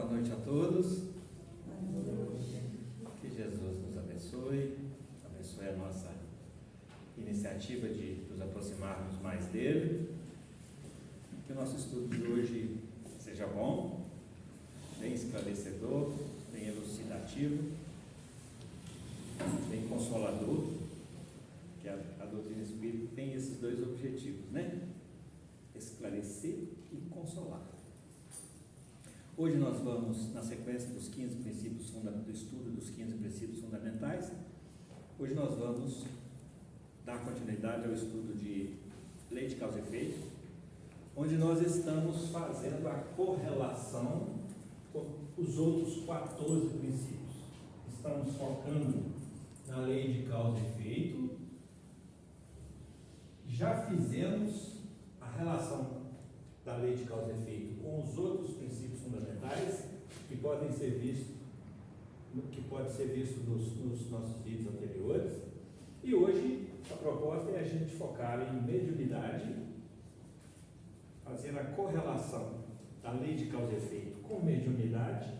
Boa noite a todos. Que Jesus nos abençoe a nossa iniciativa de nos aproximarmos mais dele. Que o nosso estudo de hoje seja bom, bem esclarecedor, bem elucidativo, bem consolador, que a doutrina espírita tem esses dois objetivos, né? Esclarecer e consolar. Hoje nós vamos, na sequência dos 15 princípios, do estudo dos 15 princípios fundamentais, hoje nós vamos dar continuidade ao estudo de lei de causa e efeito, onde nós estamos fazendo a correlação com os outros 14 princípios. Estamos focando na lei de causa e efeito. Já fizemos a relação da lei de causa e efeito com os outros princípios fundamentais que podem ser vistos, nos nossos vídeos anteriores. E hoje a proposta é a gente focar em mediunidade, fazer a correlação da lei de causa e efeito com mediunidade,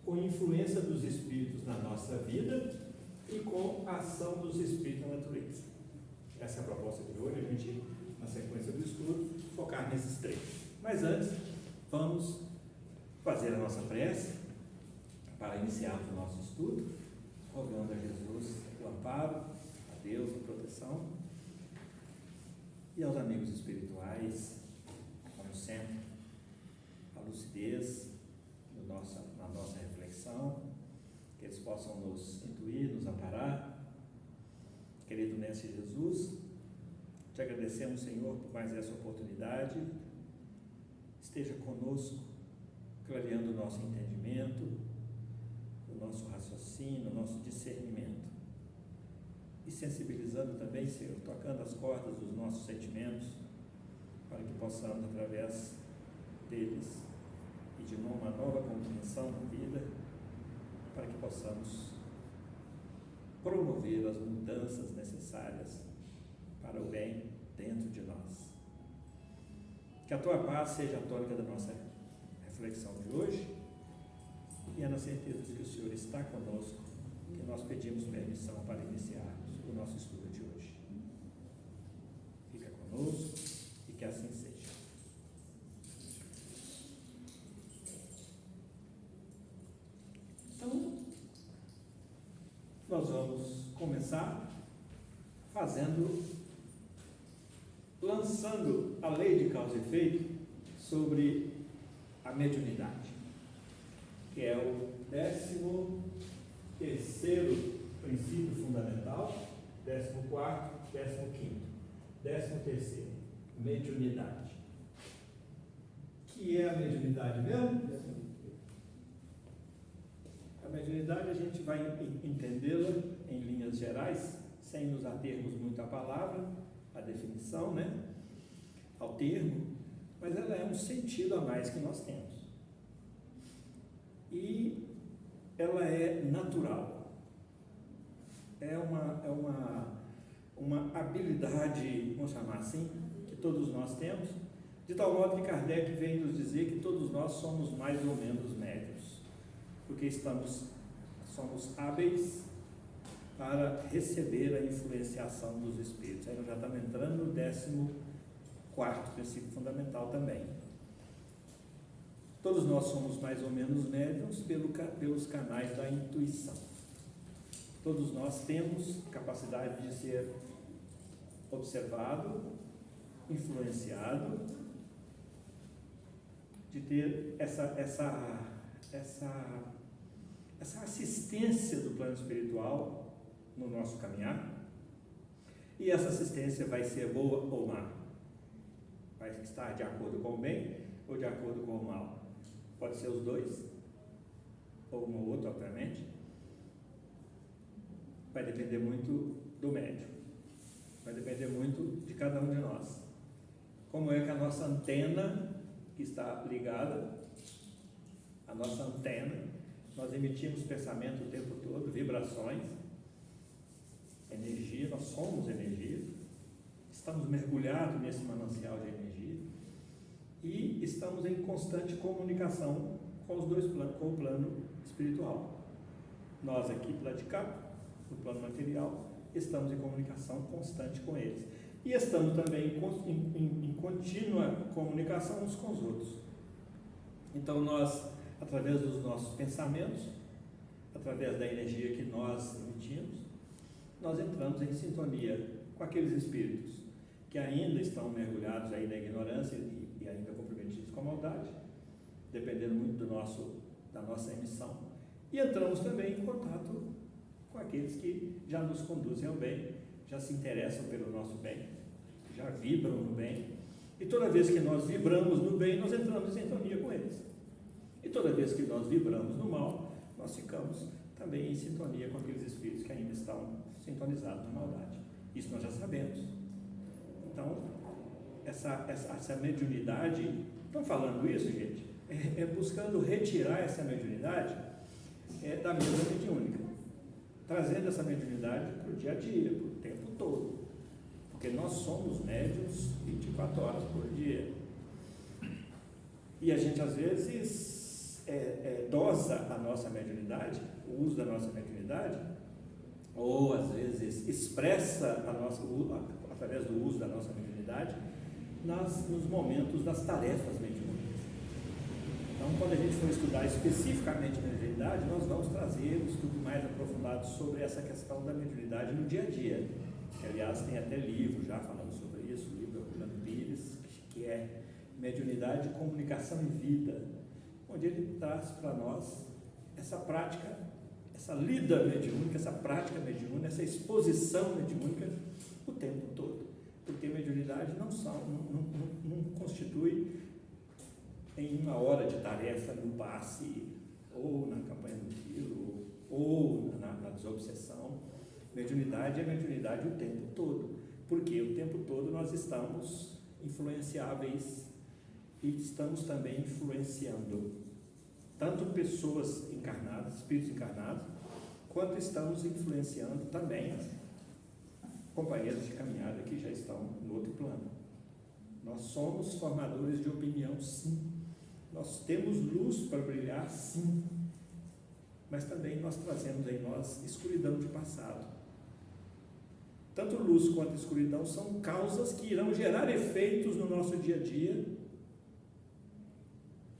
com influência dos espíritos na nossa vida e com a ação dos espíritos na natureza. Essa é a proposta de hoje, a gente, na sequência do estudo, focar nesses três. Mas antes, vamos fazer a nossa prece para iniciarmos o nosso estudo, rogando a Jesus o amparo, a Deus a proteção e aos amigos espirituais, como sempre, a lucidez na nossa reflexão, que eles possam nos intuir, nos amparar. Querido Mestre Jesus, te agradecemos, Senhor, por mais essa oportunidade. Esteja conosco, clareando o nosso entendimento, o nosso raciocínio, o nosso discernimento. E sensibilizando também, Senhor, tocando as cordas dos nossos sentimentos, para que possamos, através deles e de uma nova compreensão da vida, para que possamos promover as mudanças necessárias para o bem dentro de nós. Que a tua paz seja a tônica da nossa reflexão de hoje, e é na certeza de que o Senhor está conosco que nós pedimos permissão para iniciarmos o nosso estudo de hoje. Fica conosco e que assim seja. Então, nós vamos começar lançando a lei de causa e efeito sobre a mediunidade, que é o 13º princípio fundamental, 14º, 15º. 13º, mediunidade. Que é a mediunidade mesmo? A mediunidade a gente vai entendê-la em linhas gerais, sem nos atermos muito à palavra, à definição, né? Ao termo, mas ela é um sentido a mais que nós temos. E ela é natural. É uma habilidade, vamos chamar assim, que todos nós temos, de tal modo que Kardec vem nos dizer que todos nós somos mais ou menos médiuns, porque somos hábeis para receber a influenciação dos espíritos. Aí nós já estamos entrando no 14º princípio fundamental também. Todos nós somos mais ou menos médiuns pelos canais da intuição. Todos nós temos capacidade de ser observado, influenciado, de ter essa assistência do plano espiritual no nosso caminhar. E essa assistência vai ser boa ou má? Vai estar de acordo com o bem ou de acordo com o mal? Pode ser os dois, ou um ou outro, obviamente. Vai depender muito do médium, vai depender muito de cada um de nós. Como é que a nossa antena, que está ligada, a nossa antena, nós emitimos pensamento o tempo todo, vibrações, energia, nós somos energia, estamos mergulhados nesse manancial de energia e estamos em constante comunicação com os dois planos, com o plano espiritual. Nós aqui, do lado de cá, no plano material, estamos em comunicação constante com eles. E estamos também em contínua comunicação uns com os outros. Então nós, através dos nossos pensamentos, através da energia que nós emitimos, nós entramos em sintonia com aqueles espíritos que ainda estão mergulhados aí na ignorância e ainda comprometidos com a maldade, dependendo muito da nossa emissão. E entramos também em contato com aqueles que já nos conduzem ao bem, já se interessam pelo nosso bem, já vibram no bem. E toda vez que nós vibramos no bem, nós entramos em sintonia com eles. E toda vez que nós vibramos no mal, nós ficamos também em sintonia com aqueles espíritos que ainda estão sintonizados na maldade. Isso nós já sabemos. Então, essa mediunidade, estão falando isso, gente? É buscando retirar essa mediunidade da mesa mediúnica, trazendo essa mediunidade para o dia a dia, para o tempo todo, porque nós somos médiuns 24 horas por dia, e a gente às vezes dosa a nossa mediunidade, o uso da nossa mediunidade, ou às vezes expressa através do uso da nossa mediunidade nos momentos das tarefas mediúnicas. Então, quando a gente for estudar especificamente a mediunidade, nós vamos trazer um estudo mais aprofundado sobre essa questão da mediunidade no dia a dia. Que, aliás, tem até livro já falando sobre isso, o livro do Herculano Pires, que é Mediunidade, Comunicação e Vida, onde ele traz para nós essa prática, essa lida mediúnica, essa prática mediúnica, essa exposição mediúnica o tempo todo. Porque mediunidade não constitui em uma hora de tarefa no passe, ou na campanha do tiro, ou na desobsessão. Mediunidade é mediunidade o tempo todo, porque o tempo todo nós estamos influenciáveis e estamos também influenciando tanto pessoas encarnadas, espíritos encarnados, quanto estamos influenciando também companheiros de caminhada que já estão no outro plano. Nós somos formadores de opinião, sim. Nós temos luz para brilhar, sim, mas também nós trazemos em nós escuridão de passado. Tanto luz quanto escuridão são causas que irão gerar efeitos no nosso dia a dia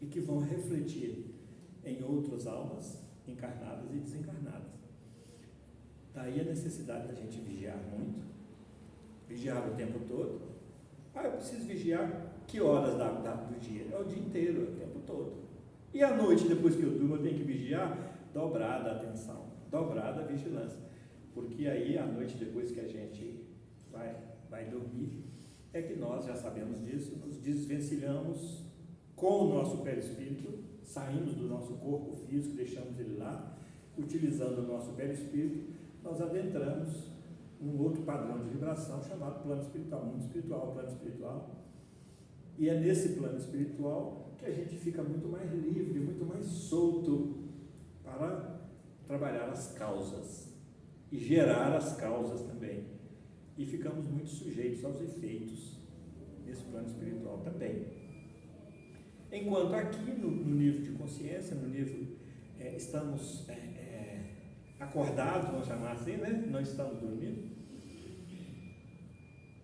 e que vão refletir em outras almas encarnadas e desencarnadas. Daí a necessidade da gente vigiar muito, vigiar o tempo todo. Eu preciso vigiar que horas do dia? É o dia inteiro, é o tempo todo. E à noite, depois que eu durmo, eu tenho que vigiar, dobrada a atenção, dobrada a vigilância. Porque aí, à noite, depois que a gente vai dormir, é que nós já sabemos disso, nos desvencilhamos com o nosso perispírito, saímos do nosso corpo físico, deixamos ele lá, utilizando o nosso perispírito, nós adentramos num outro padrão de vibração chamado plano espiritual, mundo espiritual, plano espiritual. E é nesse plano espiritual que a gente fica muito mais livre, muito mais solto para trabalhar as causas e gerar as causas também. E ficamos muito sujeitos aos efeitos nesse plano espiritual também. Enquanto aqui no nível de consciência, no nível, estamos acordados, vamos chamar assim, né? Não estamos dormindo.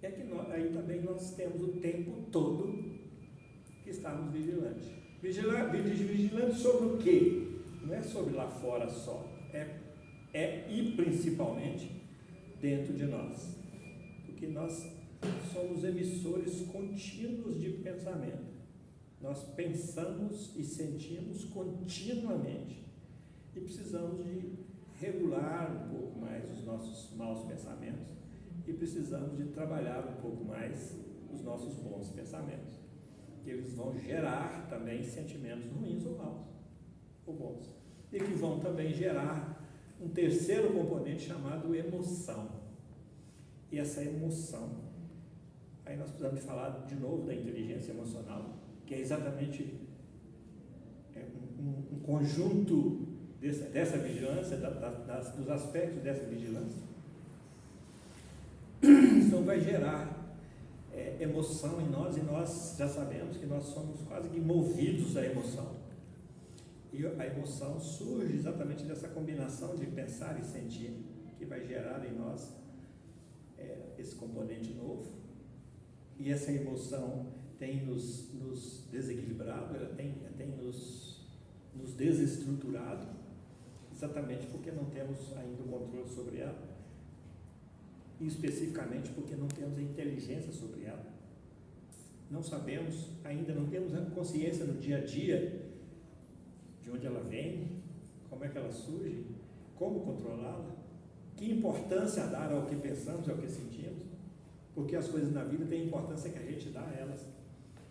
É que aí também nós temos o tempo todo que estamos vigilantes. Vigilantes sobre o quê? Não é sobre lá fora só, e principalmente dentro de nós, porque nós somos emissores contínuos de pensamento. Nós pensamos e sentimos continuamente e precisamos de regular um pouco mais os nossos maus pensamentos e precisamos de trabalhar um pouco mais os nossos bons pensamentos, que eles vão gerar também sentimentos ruins ou maus, ou bons, e que vão também gerar um terceiro componente chamado emoção. E essa emoção, aí nós precisamos de falar de novo da inteligência emocional, que é exatamente um conjunto dessa vigilância, dos aspectos dessa vigilância. Então vai gerar emoção em nós, e nós já sabemos que nós somos quase que movidos à emoção. E a emoção surge exatamente dessa combinação de pensar e sentir, que vai gerar em nós esse componente novo. E essa emoção tem nos desequilibrado, ela tem nos desestruturado, exatamente porque não temos ainda o controle sobre ela, e especificamente porque não temos a inteligência sobre ela. Não sabemos, ainda não temos a consciência no dia a dia de onde ela vem, como é que ela surge, como controlá-la, que importância dar ao que pensamos e ao que sentimos, porque as coisas na vida têm a importância que a gente dá a elas.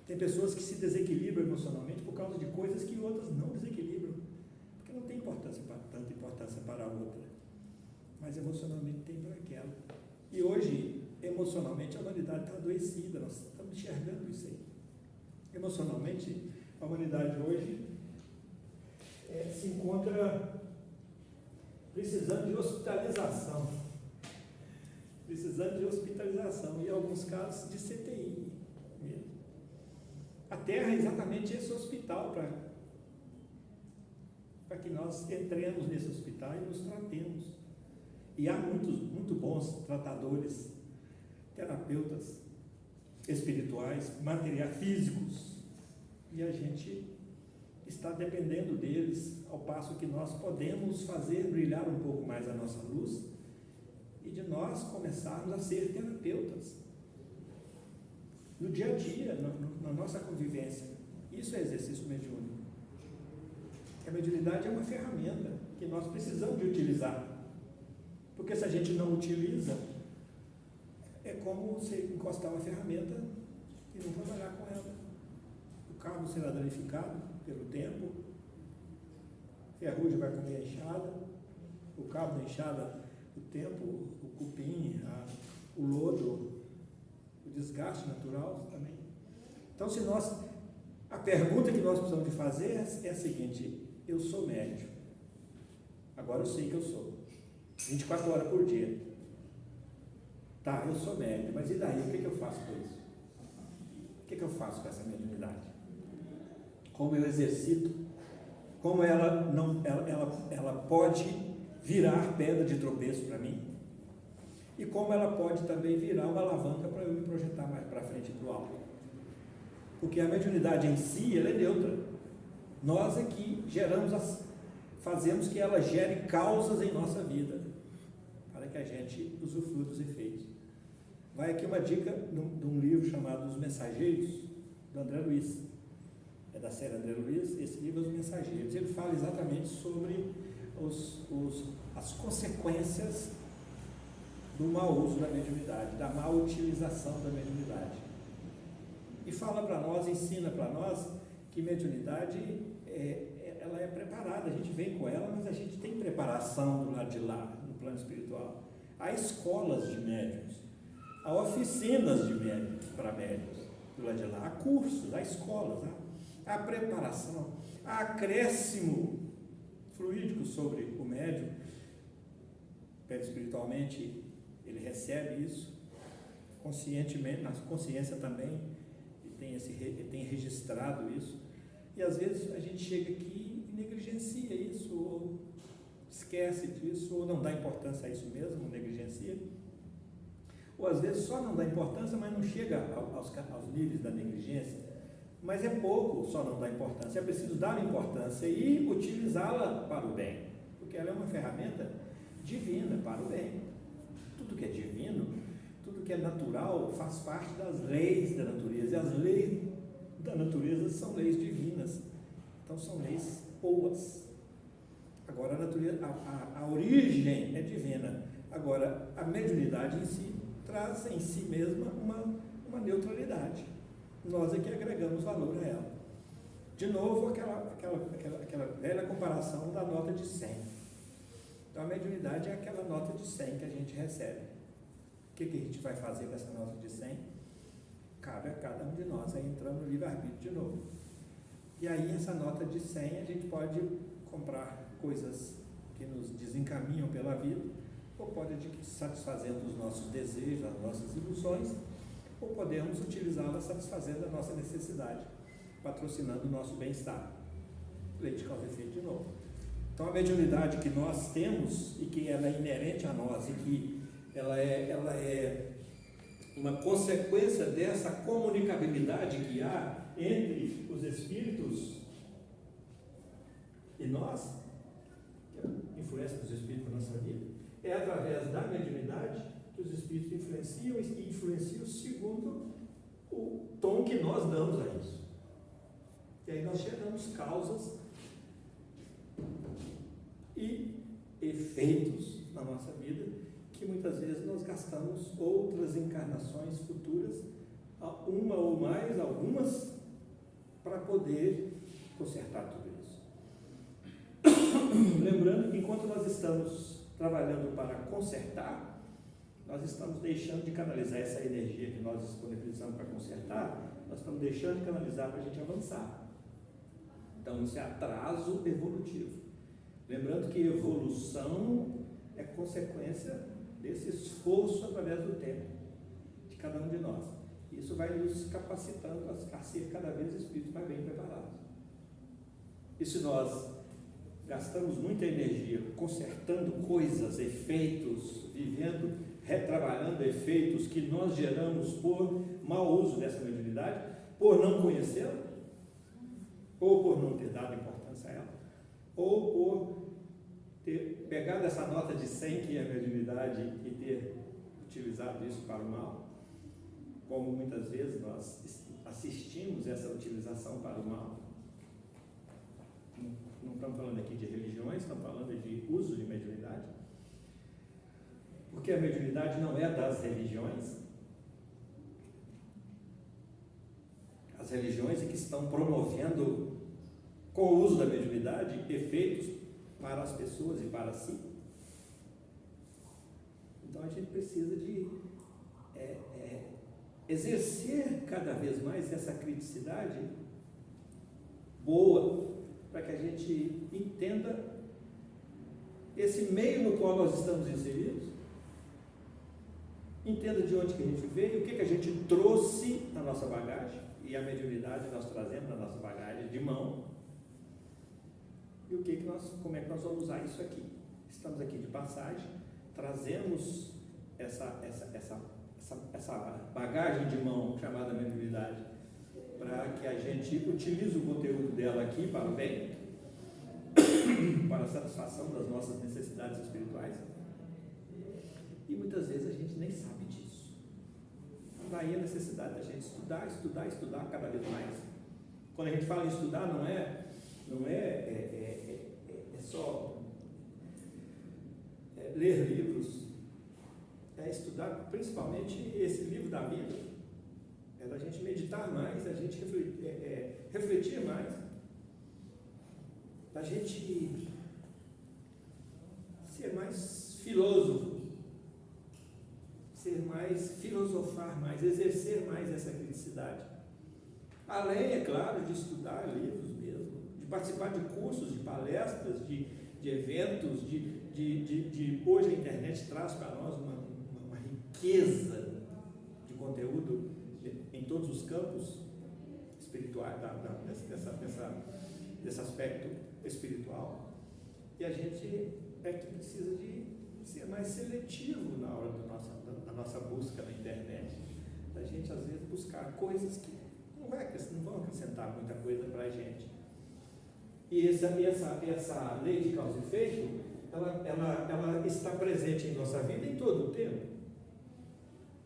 Tem pessoas que se desequilibram emocionalmente por causa de coisas que outras não desequilibram, porque não tem tanta importância para a outra, mas emocionalmente tem para aquela. E hoje, emocionalmente, a humanidade está adoecida, nós estamos enxergando isso aí. Emocionalmente, a humanidade hoje se encontra precisando de hospitalização, e em alguns casos de CTI mesmo. A Terra é exatamente esse hospital para que nós entremos nesse hospital e nos tratemos. E há muito bons tratadores, terapeutas espirituais, materiais, físicos, e a gente está dependendo deles, ao passo que nós podemos fazer brilhar um pouco mais a nossa luz e de nós começarmos a ser terapeutas no dia a dia, na nossa convivência. Isso é exercício mediúnico. A mediunidade é uma ferramenta que nós precisamos de utilizar, porque se a gente não utiliza, é como você encostar uma ferramenta e não trabalhar com ela. O cabo será danificado pelo tempo, a ferrugem vai comer a enxada, o cabo da enxada, o tempo, o cupim, o lodo, o desgaste natural também. Então, a pergunta que nós precisamos de fazer é a seguinte: eu sou médium, agora eu sei que eu sou, 24 horas por dia. Tá, eu sou médium, mas e daí? O que eu faço com isso? O que eu faço com essa mediunidade? Como eu exercito? Como ela pode virar pedra de tropeço para mim? E como ela pode também virar uma alavanca para eu me projetar mais para frente e para o alto? Porque a mediunidade em si, ela é neutra. Nós é que fazemos que ela gere causas em nossa vida, para que a gente usufrua dos efeitos. Vai aqui uma dica de um livro chamado Os Mensageiros, do André Luiz. É da série André Luiz. Esse livro é Os Mensageiros. Ele fala exatamente sobre as consequências do mau uso da mediunidade, da má utilização da mediunidade. E fala para nós, ensina para nós que mediunidade ela é preparada, a gente vem com ela, mas a gente tem preparação do lado de lá, no plano espiritual. Há escolas de médiuns, há oficinas de médiuns para médiuns do lado de lá, há cursos, há escolas, há preparação, há acréscimo fluídico sobre o médium. Espiritualmente ele recebe isso, conscientemente, na consciência também, ele tem registrado isso, e às vezes a gente chega aqui e negligencia isso, ou esquece disso, ou não dá importância a isso mesmo, negligencia, ou às vezes só não dá importância, mas não chega aos níveis da negligência, mas é pouco, só não dá importância, é preciso dar importância e utilizá-la para o bem, porque ela é uma ferramenta divina para o bem. Tudo que é divino, tudo que é natural faz parte das leis da natureza, e as leis da natureza são leis divinas, então são leis boas. Agora a origem é divina, agora a mediunidade em si traz em si mesma uma neutralidade, nós é que agregamos valor a ela. De novo aquela velha comparação da nota de 100. Então a mediunidade é aquela nota de 100 que a gente recebe. O que a gente vai fazer com essa nota de 100? Cabe a cada um de nós, aí entrando no livre-arbítrio de novo. E aí essa nota de 100 a gente pode comprar coisas que nos desencaminham pela vida, ou pode satisfazendo os nossos desejos, as nossas ilusões, ou podemos utilizá-la satisfazendo a nossa necessidade, patrocinando o nosso bem-estar. lei de causa e efeito de novo. Então, a mediunidade que nós temos e que ela é inerente a nós e que ela é uma consequência dessa comunicabilidade que há entre os espíritos e nós, que é a influência dos espíritos na nossa vida, é através da mediunidade que os espíritos influenciam e influenciam segundo o tom que nós damos a isso. E aí nós geramos causas e efeitos na nossa vida que muitas vezes nós gastamos outras encarnações futuras, uma ou mais, algumas, para poder consertar tudo isso. Lembrando que enquanto nós estamos trabalhando para consertar, nós estamos deixando de canalizar essa energia que nós disponibilizamos para consertar, nós estamos deixando de canalizar para a gente avançar. Então, isso é atraso evolutivo. Lembrando que evolução é consequência desse esforço através do tempo de cada um de nós. Isso vai nos capacitando a ser cada vez espíritos mais bem preparados. E se nós gastamos muita energia consertando coisas, efeitos, vivendo, retrabalhando efeitos que nós geramos por mau uso dessa mediunidade, por não conhecê-la, ou por não ter dado importância a ela, ou por ter pegado essa nota de 100 que é a mediunidade e ter utilizado isso para o mal, como muitas vezes nós assistimos essa utilização para o mal. Não estamos falando aqui de religiões, estamos falando de uso de mediunidade, porque a mediunidade não é das religiões. As religiões é que estão promovendo, com o uso da mediunidade, efeitos para as pessoas e para si. Então a gente precisa de exercer cada vez mais essa criticidade boa, para que a gente entenda esse meio no qual nós estamos inseridos, entenda de onde que a gente veio, o que a gente trouxe na nossa bagagem, e a mediunidade nós trazemos na nossa bagagem de mão, e como é que nós vamos usar isso aqui. Estamos aqui de passagem, trazemos essa bagagem de mão chamada mediunidade, para que a gente utilize o conteúdo dela aqui para o bem, para a satisfação das nossas necessidades espirituais, e muitas vezes a gente nem sabe disso. Daí a necessidade da gente estudar cada vez mais. Quando a gente fala em estudar, não é só ler livros, é estudar principalmente esse livro da vida, é da gente meditar mais, da gente refletir mais, da gente ser mais filósofo, filosofar mais, exercer mais essa criticidade. Além, é claro, de estudar livros mesmo, de participar de cursos, de palestras, de eventos, hoje a internet traz para nós uma riqueza de conteúdo em todos os campos espirituais, desse aspecto espiritual, e a gente é que precisa de ser mais seletivo na hora da nossa busca na internet, da gente às vezes buscar coisas que não vão acrescentar muita coisa para a gente. E essa lei de causa e efeito, ela está presente em nossa vida em todo o tempo.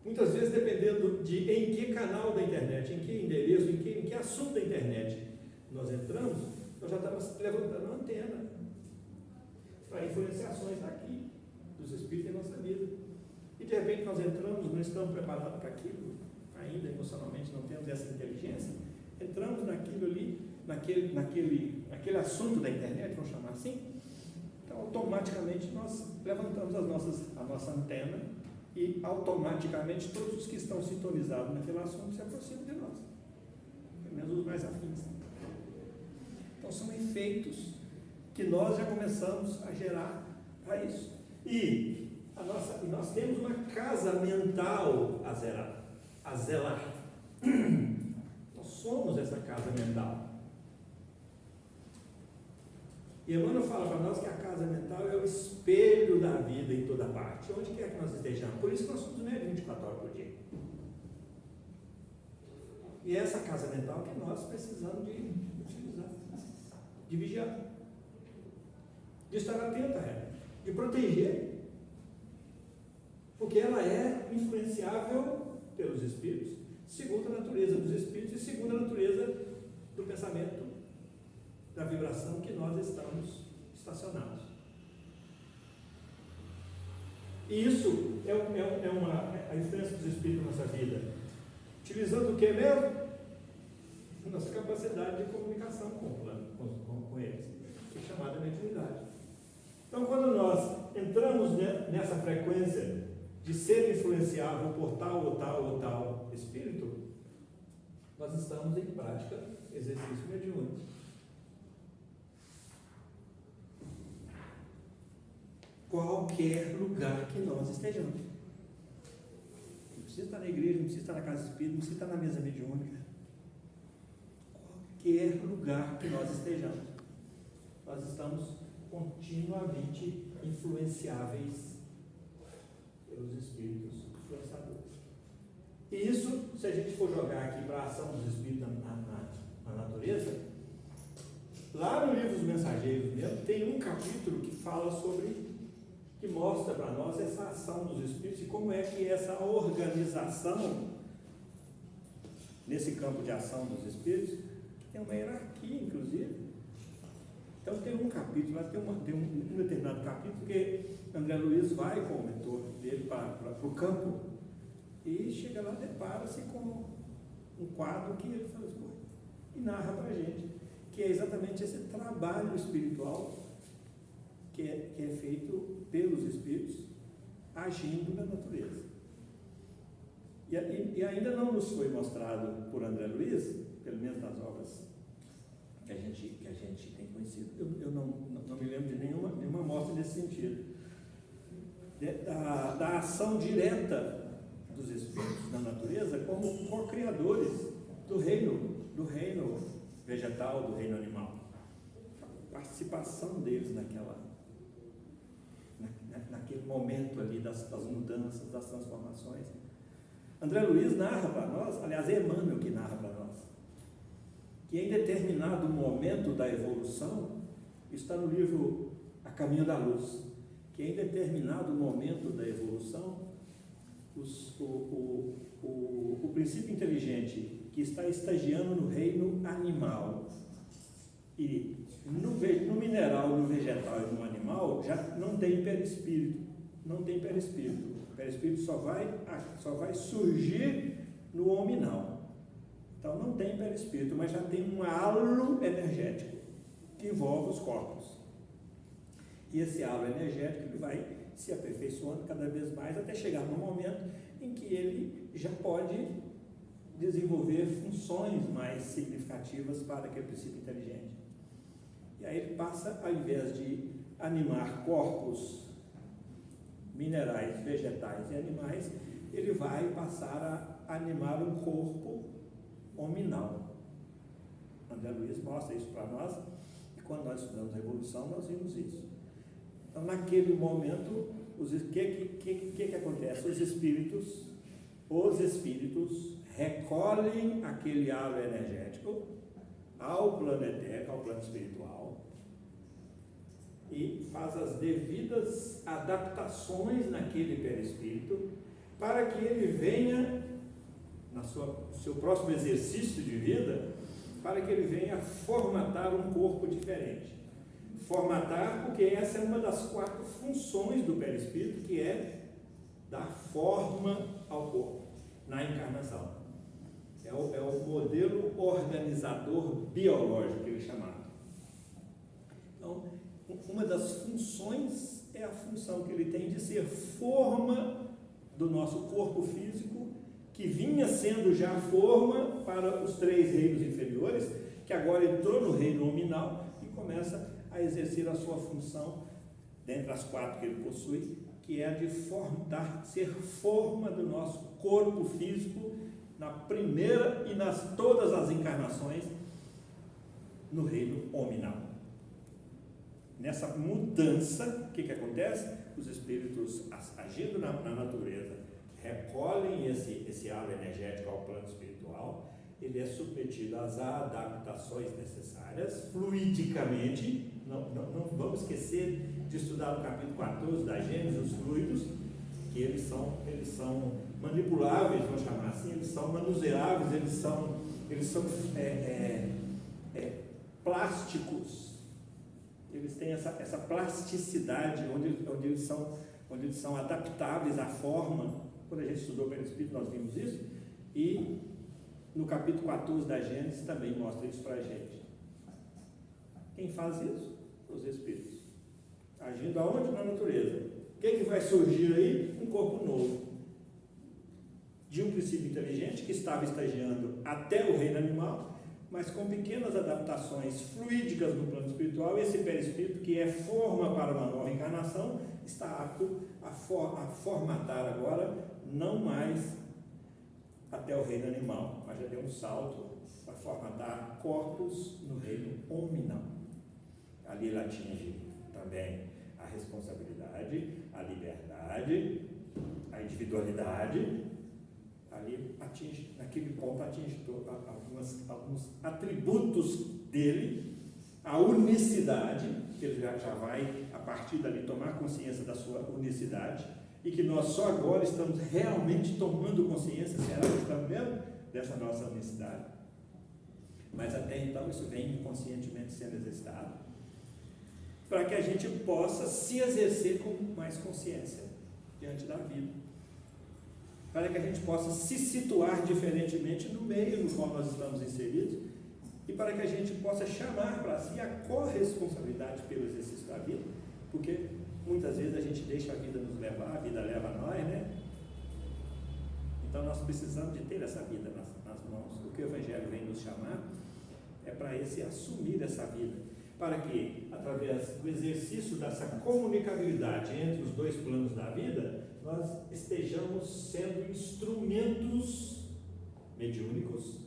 Muitas vezes, dependendo de em que canal da internet, em que endereço, em que assunto da internet nós entramos, nós já estamos levantando uma antena para influenciações daqui, dos espíritos em nossa vida. E de repente nós entramos, não estamos preparados para aquilo, ainda emocionalmente não temos essa inteligência, entramos naquilo ali, naquele assunto da internet, vamos chamar assim, então automaticamente nós levantamos a nossa antena e automaticamente todos os que estão sintonizados naquele assunto se aproximam de nós, pelo menos os mais afins. Então são efeitos que nós já começamos a gerar para isso. E nós temos uma casa mental a zelar. Nós somos essa casa mental. E Emmanuel fala para nós que a casa mental é o espelho da vida em toda parte, onde quer que nós estejamos. Por isso que nós somos 24 horas por dia. E é essa casa mental que nós precisamos de utilizar, de vigiar, de estar atento a ela, de proteger, porque ela é influenciável pelos espíritos, segundo a natureza dos espíritos e segundo a natureza do pensamento, da vibração que nós estamos estacionados. E isso é a influência dos espíritos na nossa vida, utilizando o que mesmo? A nossa capacidade de comunicação com eles, que é chamada mediunidade. Então, quando nós entramos nessa frequência de ser influenciável por tal ou tal ou tal espírito, nós estamos em prática exercício mediúnico. Qualquer lugar que nós estejamos. Não precisa estar na igreja, não precisa estar na casa espírita, não precisa estar na mesa mediúnica. Qualquer lugar que nós estejamos, nós estamos continuamente influenciáveis pelos espíritos influenciadores. E isso, se a gente for jogar aqui para a ação dos espíritos na natureza, lá no livro dos Mensageiros mesmo, tem um capítulo que fala sobre, que mostra para nós essa ação dos espíritos e como é que essa organização nesse campo de ação dos espíritos, que tem uma hierarquia, inclusive. Então tem um capítulo, lá tem um determinado capítulo que André Luiz vai com o mentor dele para o campo e chega lá, depara-se com um quadro que ele fala assim, e narra para a gente, que é exatamente esse trabalho espiritual que é feito pelos espíritos agindo na natureza. E ainda não nos foi mostrado por André Luiz, pelo menos nas obras que a gente tem conhecido, eu não me lembro de nenhuma mostra nesse sentido, da ação direta dos espíritos na natureza como co-criadores do reino vegetal, do reino animal. A participação deles naquele momento ali das mudanças, das transformações. André Luiz narra para nós, aliás, é Emmanuel que narra para nós, que em determinado momento da evolução, está no livro A Caminho da Luz, que em determinado momento da evolução, o princípio inteligente que está estagiando no reino animal e no mineral, no vegetal e no animal, já não tem perispírito. Não tem perispírito. O perispírito só vai surgir no hominal. Então não tem perispírito, mas já tem um halo energético que envolve os corpos. E esse halo energético ele vai se aperfeiçoando cada vez mais até chegar no momento em que ele já pode desenvolver funções mais significativas para aquele princípio inteligente. E aí ele passa, ao invés de animar corpos minerais, vegetais e animais, ele vai passar a animar um corpo hominal. André Luiz mostra isso para nós, e quando nós estudamos a evolução, nós vimos isso. Então, naquele momento, o que acontece? Os espíritos recolhem aquele halo energético ao plano etérico, ao plano espiritual, e faz as devidas adaptações naquele perispírito, para que ele venha, no seu próximo exercício de vida, para que ele venha formatar um corpo diferente. Formatar, porque essa é uma das 4 funções do perispírito, que é dar forma ao corpo, na encarnação. É o modelo organizador biológico que ele é chamado. Então, uma das funções é a função que ele tem de ser forma do nosso corpo físico, que vinha sendo já forma para os 3 reinos inferiores, que agora entrou no reino nominal e começa a exercer a sua função, dentre as 4 que ele possui, que é a de ser forma do nosso corpo físico na primeira e nas todas as encarnações no reino hominal. nessa mudança, o que acontece? Os espíritos agindo na natureza recolhem esse halo energético ao plano espiritual, ele é submetido às adaptações necessárias, fluidicamente. Não vamos esquecer de estudar no capítulo 14 da Gênesis, os fluidos, que eles são manipuláveis, vamos chamar assim, eles são manuseáveis, eles são plásticos, eles têm essa plasticidade, onde eles são adaptáveis à forma. Quando a gente estudou o perispírito, nós vimos isso, e no capítulo 14 da Gênesis também mostra isso para a gente. Quem faz isso? Os espíritos, agindo aonde? Na natureza. O que vai surgir aí? Um corpo novo, de um princípio inteligente que estava estagiando até o reino animal, mas com pequenas adaptações fluídicas no plano espiritual. E esse perispírito, que é forma para uma nova encarnação, está apto a formatar agora, não mais até o reino animal, mas já deu um salto para formatar corpos no reino hominal. Ali ele atinge também a responsabilidade, a liberdade, a individualidade. Ali atinge, naquele ponto atinge alguns atributos dele, a unicidade, que ele já vai, a partir dali, tomar consciência da sua unicidade, e que nós só agora estamos realmente tomando consciência, será que estamos vendo? Dessa nossa unicidade. Mas até então isso vem inconscientemente sendo exercitado, para que a gente possa se exercer com mais consciência diante da vida, para que a gente possa se situar diferentemente no meio no qual nós estamos inseridos, e para que a gente possa chamar para si a corresponsabilidade pelo exercício da vida, porque muitas vezes a gente deixa a vida nos levar, a vida leva a nós, né? Então nós precisamos de ter essa vida nas mãos. O que o Evangelho vem nos chamar é para assumir essa vida, para que, através do exercício dessa comunicabilidade entre os dois planos da vida, nós estejamos sendo instrumentos mediúnicos,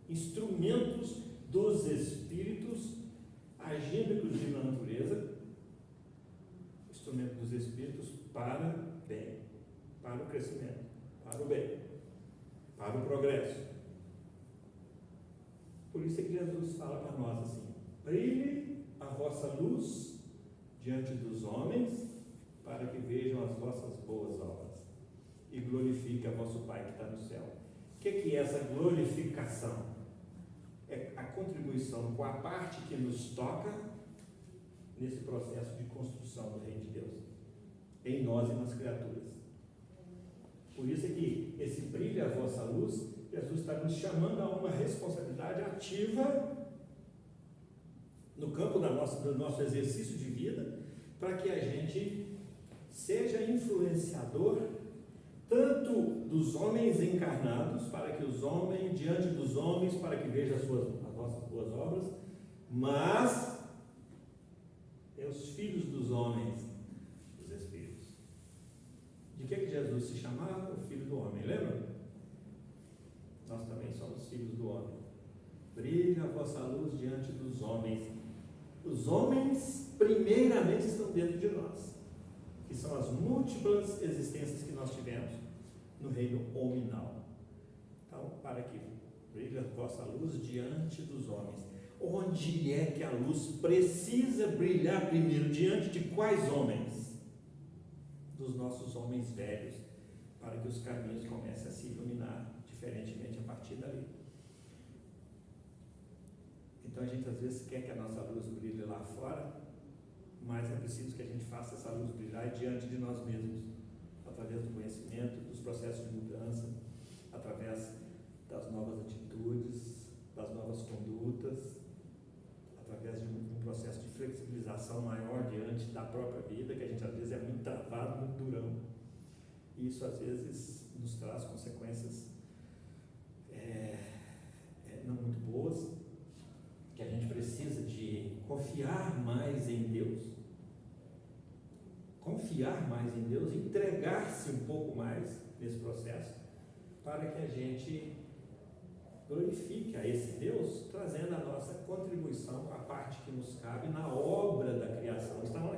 instrumentos dos espíritos, agindo inclusive na natureza, instrumento dos espíritos para o bem, para o crescimento, para o bem, para o progresso. Por isso é que Jesus fala para nós assim: brilhe a vossa luz diante dos homens, para que vejam as vossas boas obras e glorifique a vosso Pai que está no céu. O que é essa glorificação? É a contribuição com a parte que nos toca nesse processo de construção do reino de Deus, em nós e nas criaturas. Por isso é que esse brilho a vossa luz, Jesus está nos chamando a uma responsabilidade ativa no campo do nosso exercício de vida, para que a gente seja influenciador tanto dos homens encarnados, para que os homens, diante dos homens, para que vejam as vossas boas obras, mas é os filhos dos homens, os espíritos. De que Jesus se chamava? O filho do homem, lembra? Nós também somos filhos do homem. Brilha a vossa luz diante dos homens. Os homens, primeiramente, estão dentro de nós, que são as múltiplas existências que nós tivemos no reino hominal. Então, para que brilhe a vossa luz diante dos homens. Onde é que a luz precisa brilhar primeiro? Diante de quais homens? Dos nossos homens velhos, para que os caminhos comecem a se iluminar diferentemente a partir dali. Então a gente às vezes quer que a nossa luz brilhe lá fora, mas é preciso que a gente faça essa luz brilhar diante de nós mesmos, através do conhecimento, dos processos de mudança, através das novas atitudes, das novas condutas, através de um processo de flexibilização maior diante da própria vida, que a gente às vezes é muito travado, muito durão. E isso às vezes nos traz consequências não muito boas, que a gente precisa de confiar mais em Deus, entregar-se um pouco mais nesse processo, para que a gente glorifique a esse Deus, trazendo a nossa contribuição, a parte que nos cabe na obra da criação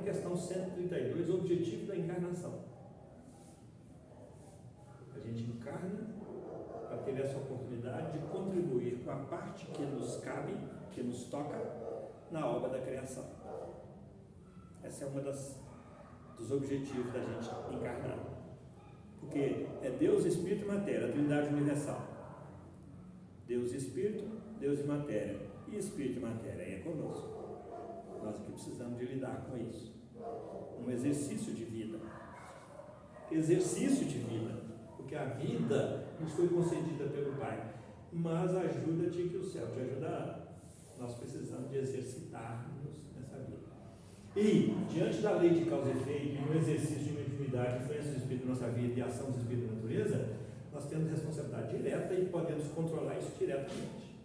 questão 132, o objetivo da encarnação. A gente encarna para ter essa oportunidade de contribuir com a parte que nos cabe, que nos toca, na obra da criação. Esse é um dos objetivos da gente encarnar. Porque é Deus, Espírito e Matéria, a Trindade Universal. Deus, Espírito, Deus e Matéria. E Espírito e Matéria é conosco. Nós aqui precisamos de lidar com isso. Um exercício de vida. Exercício de vida. Porque a vida nos foi concedida pelo Pai. Mas ajuda-te que o céu te ajudará. Nós precisamos de exercitar-nos nessa vida. E, diante da lei de causa e efeito, e no exercício de mediunidade, influência do Espírito na nossa vida e ação do Espírito na natureza, nós temos responsabilidade direta e podemos controlar isso diretamente.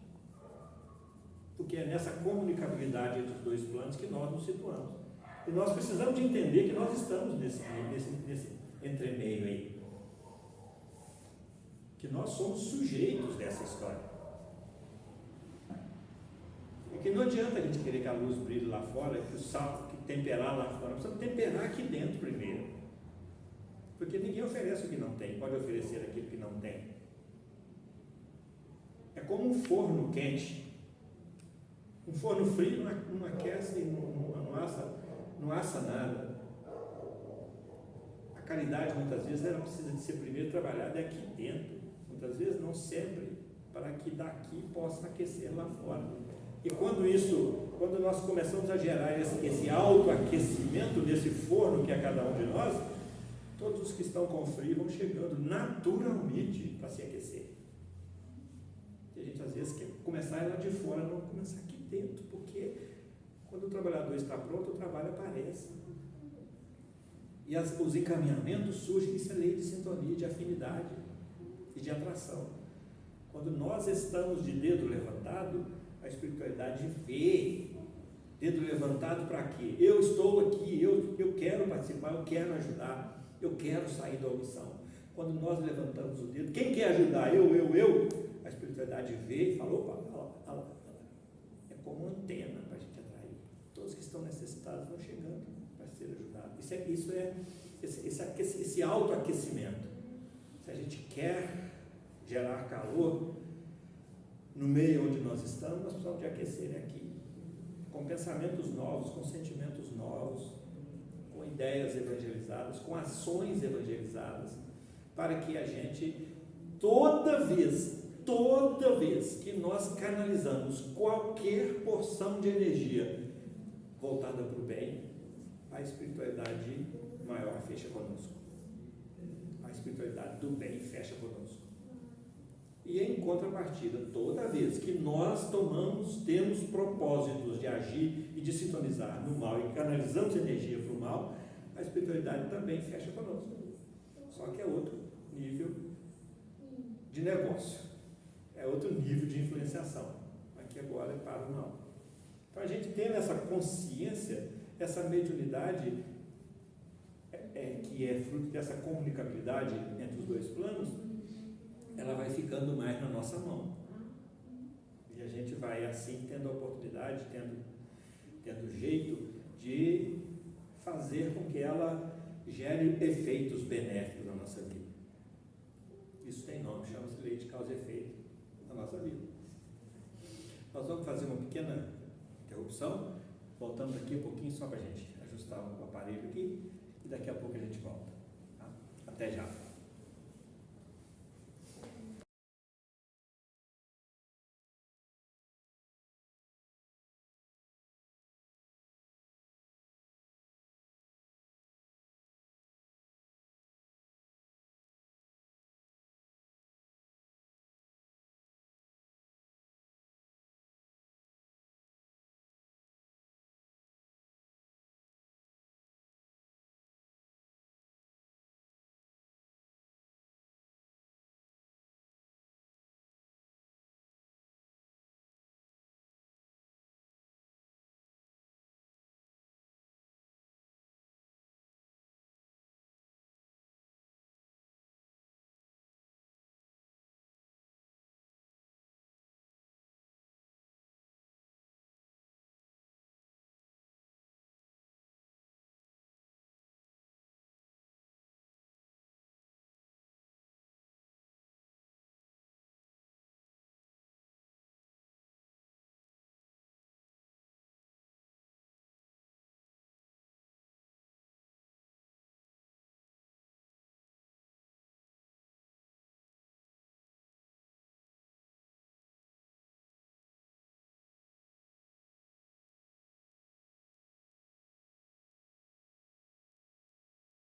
Porque é nessa comunicabilidade entre os dois planos que nós nos situamos. E nós precisamos de entender que nós estamos nesse entremeio aí. Que nós somos sujeitos dessa história. Porque não adianta a gente querer que a luz brilhe lá fora, que o sal, que temperar lá fora. Nós precisamos temperar aqui dentro primeiro. Porque ninguém oferece o que não tem, pode oferecer aquilo que não tem. É como um forno quente. Um forno frio não aquece, não assa nada. A caridade, muitas vezes, ela precisa de ser primeiro trabalhada aqui dentro. Muitas vezes, não sempre, para que daqui possa aquecer lá fora. E quando nós começamos a gerar esse autoaquecimento desse forno que é cada um de nós, todos os que estão com frio vão chegando naturalmente para se aquecer. E a gente às vezes quer começar lá de fora, não começar aqui dentro, porque quando o trabalhador está pronto, o trabalho aparece. E os encaminhamentos surgem, isso é lei de sintonia, de afinidade e de atração. Quando nós estamos de dedo levantado, a espiritualidade vê. Dedo levantado para quê? Eu estou aqui, eu quero participar, eu quero ajudar, eu quero sair da omissão. Quando nós levantamos o dedo, quem quer ajudar? Eu. A espiritualidade vê e fala, opa, é como uma antena para a gente atrair. Todos que estão necessitados vão chegando para ser ajudados. Isso é esse autoaquecimento. Se a gente quer gerar calor no meio onde nós estamos, nós precisamos de aquecer aqui, com pensamentos novos, com sentimentos novos, com ideias evangelizadas, com ações evangelizadas, para que a gente, toda vez que nós canalizamos qualquer porção de energia voltada para o bem, a espiritualidade maior fecha conosco. A espiritualidade do bem fecha conosco. E em contrapartida, toda vez que nós temos propósitos de agir e de sintonizar no mal e canalizamos energia para o mal, a espiritualidade também fecha conosco. Só que é outro nível de negócio, é outro nível de influenciação. Aqui agora é para o mal. Então a gente tendo essa consciência, essa mediunidade, que é fruto dessa comunicabilidade entre os dois planos, ela vai ficando mais na nossa mão. E a gente vai assim tendo a oportunidade, tendo jeito de fazer com que ela gere efeitos benéficos na nossa vida. Isso tem nome, chama-se lei de causa e efeito na nossa vida. Nós vamos fazer uma pequena interrupção, voltamos aqui um pouquinho só para a gente ajustar o aparelho aqui, e daqui a pouco a gente volta. Tá? Até já.